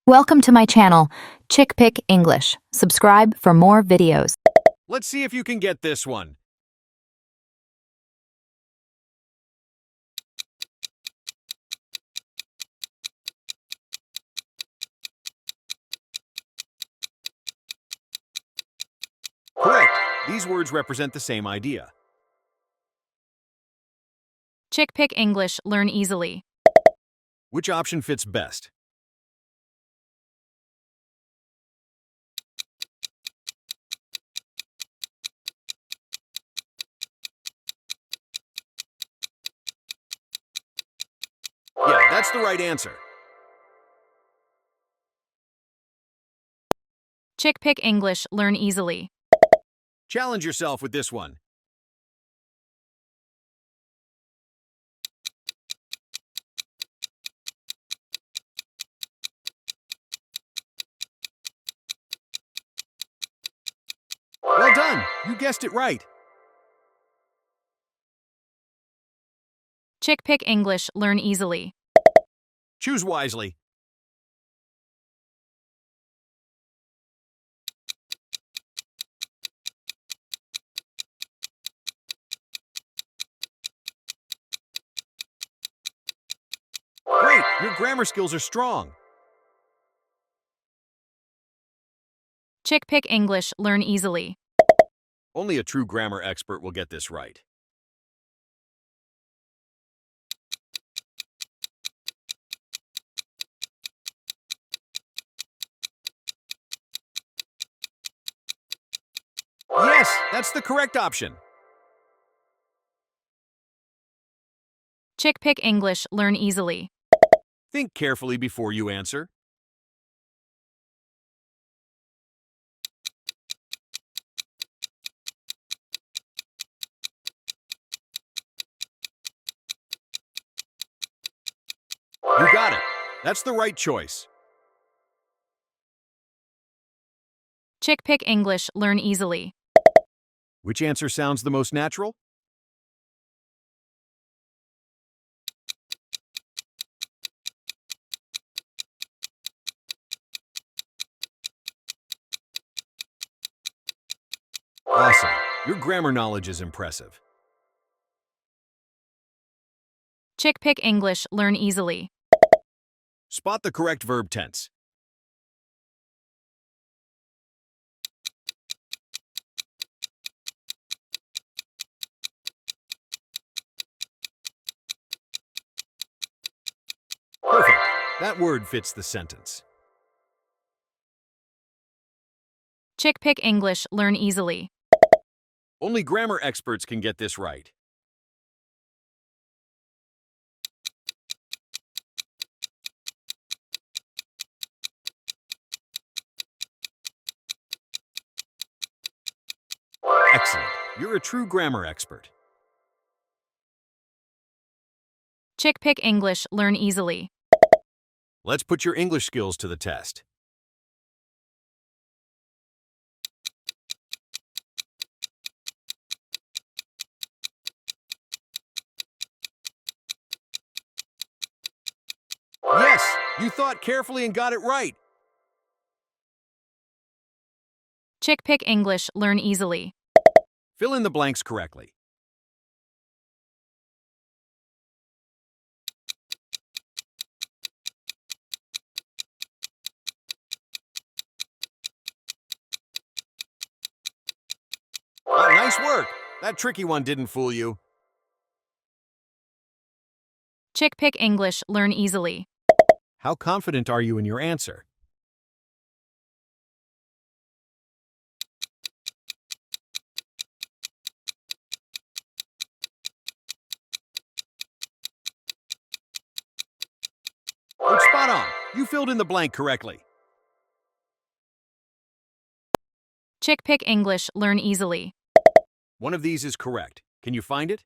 Welcome to my channel, Chick-Pick English. Subscribe for more videos. Let's see if you can get this one. Correct. These words represent the same idea. Chick-Pick English, learn easily. Which option fits best? Yeah, that's the right answer. Chick-Pick English, learn easily. Challenge yourself with this one. Well done! You guessed it right. Chick-Pick English, learn easily. Choose wisely. Great! Your grammar skills are strong. Chick-Pick English, learn easily. Only a true grammar expert will get this right. Yes, that's the correct option. Chick-Pick English, learn easily. Think carefully before you answer. You got it. That's the right choice. Chick-Pick English, learn easily. Which answer sounds the most natural? Awesome. Your grammar knowledge is impressive. Chick-Pick English, learn easily. Spot the correct verb tense. Perfect. That word fits the sentence. Chick-Pick English, learn easily. Only grammar experts can get this right. Excellent. You're a true grammar expert. Chick-Pick English, learn easily. Let's put your English skills to the test. Yes, you thought carefully and got it right. Chick-Pick English, learn easily. Fill in the blanks correctly. Oh, nice work. That tricky one didn't fool you. Chick-Pick English, learn easily. How confident are you in your answer? It's spot on. You filled in the blank correctly. Chick-Pick English, learn easily. One of these is correct. Can you find it?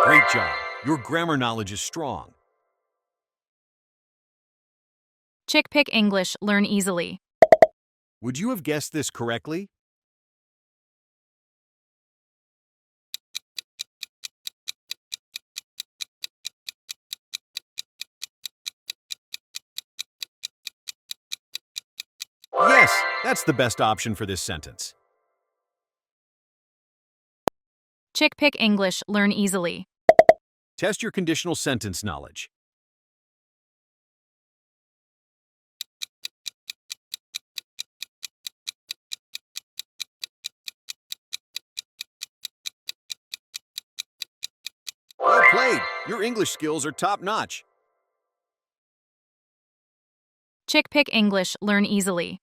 Great job. Your grammar knowledge is strong. Chick-Pick English, learn easily. Would you have guessed this correctly? Yes, that's the best option for this sentence. Chick Pick English, learn easily. Test your conditional sentence knowledge. Well played! Your English skills are top-notch. Chick Pick English, learn easily.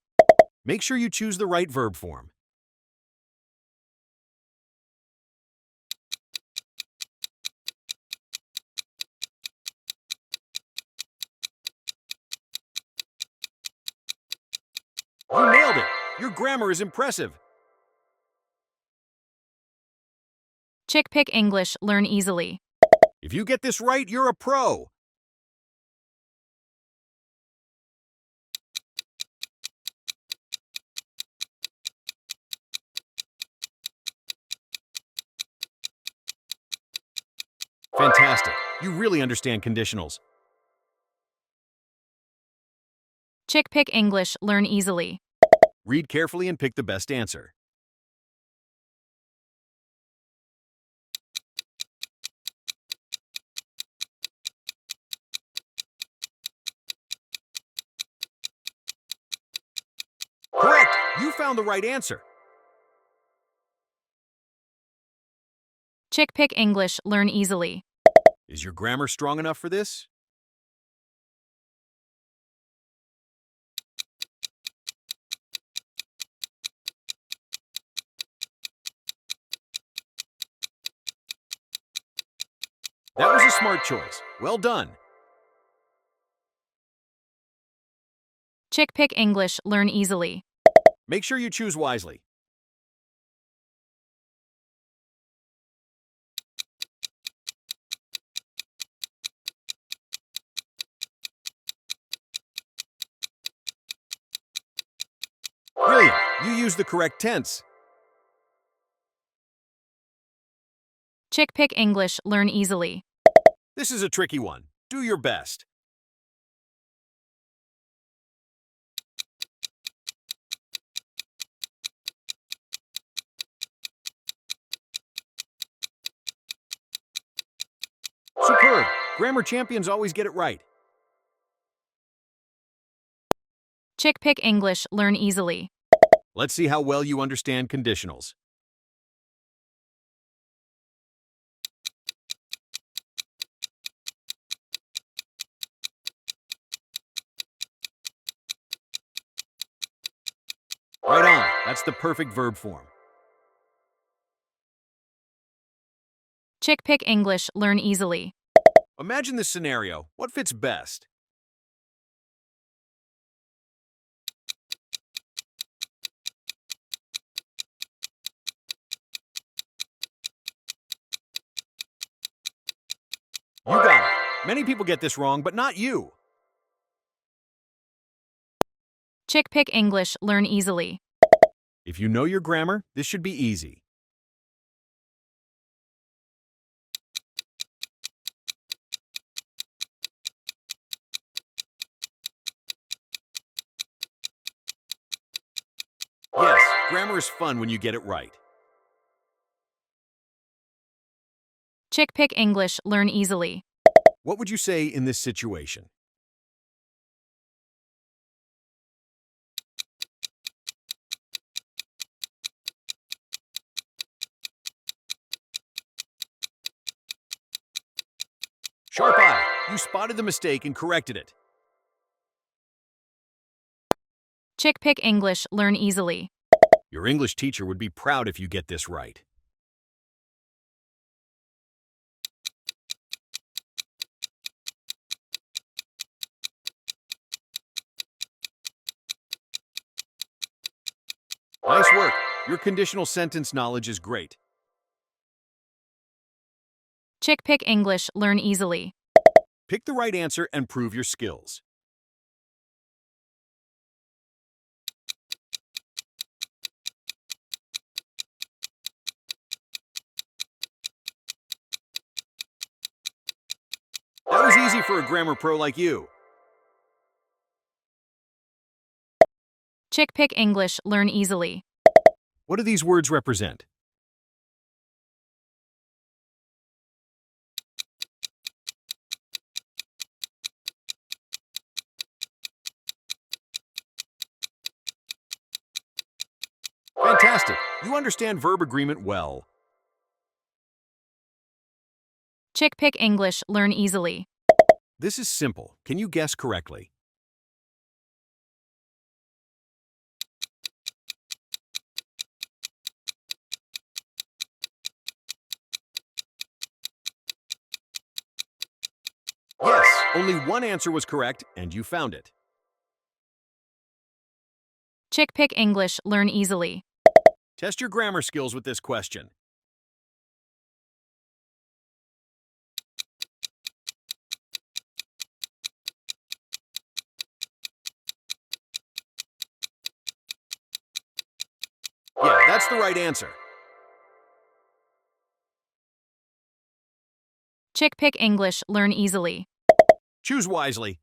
Make sure you choose the right verb form. You nailed it! Your grammar is impressive. Chick Pick English, learn easily. If you get this right, you're a pro. Fantastic. You really understand conditionals. Chick Pick English, learn easily. Read carefully and pick the best answer. Correct! You found the right answer. Chick Pick English, learn easily. Is your grammar strong enough for this? That was a smart choice. Well done. Chick Pick English, learn easily. Make sure you choose wisely. Brilliant! You used the correct tense. Chick Pick English, learn easily. This is a tricky one. Do your best. Superb! Grammar champions always get it right. Chick Pick English, learn easily. Let's see how well you understand conditionals. Right on. That's the perfect verb form. Chick Pick English, learn easily. Imagine this scenario. What fits best? You got it. Many people get this wrong, but not you. Chick Pick English, learn easily. If you know your grammar, this should be easy. Yes, grammar is fun when you get it right. Chick Pick English, learn easily. What would you say in this situation? Sharp eye. You spotted the mistake and corrected it. Chick Pick English, learn easily. Your English teacher would be proud if you get this right. Nice work. Your conditional sentence knowledge is great. Chick Pick English, learn easily. Pick the right answer and prove your skills. for a grammar pro like you. Chick-Pick English, learn easily. What do these words represent? Fantastic. You understand verb agreement well. Chick-Pick English, learn easily. This is simple. Can you guess correctly? Yes, only one answer was correct, and you found it. Chick-Pick English, learn easily. Test your grammar skills with this question. Yeah, that's the right answer. Chick-Pick English, learn easily. Choose wisely.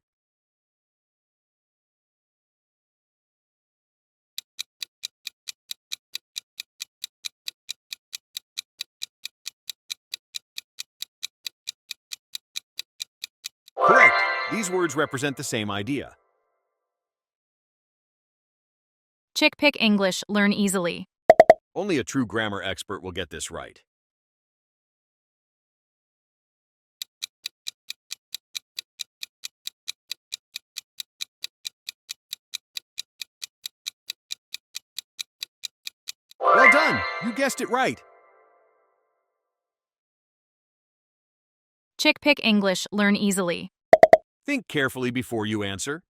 Correct. These words represent the same idea. Chick-Pick English, learn easily. Only a true grammar expert will get this right. Well done! You guessed it right. Chick-Pick English, learn easily. Think carefully before you answer.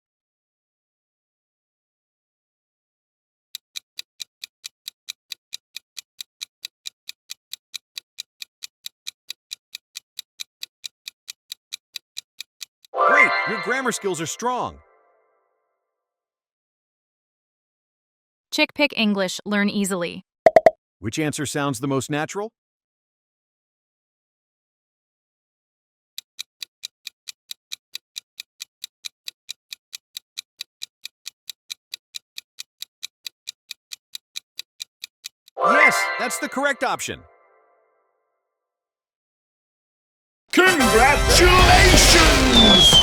Great! Your grammar skills are strong. Chick-Pick English, learn easily. Which answer sounds the most natural? Yes, that's the correct option. Congratulations!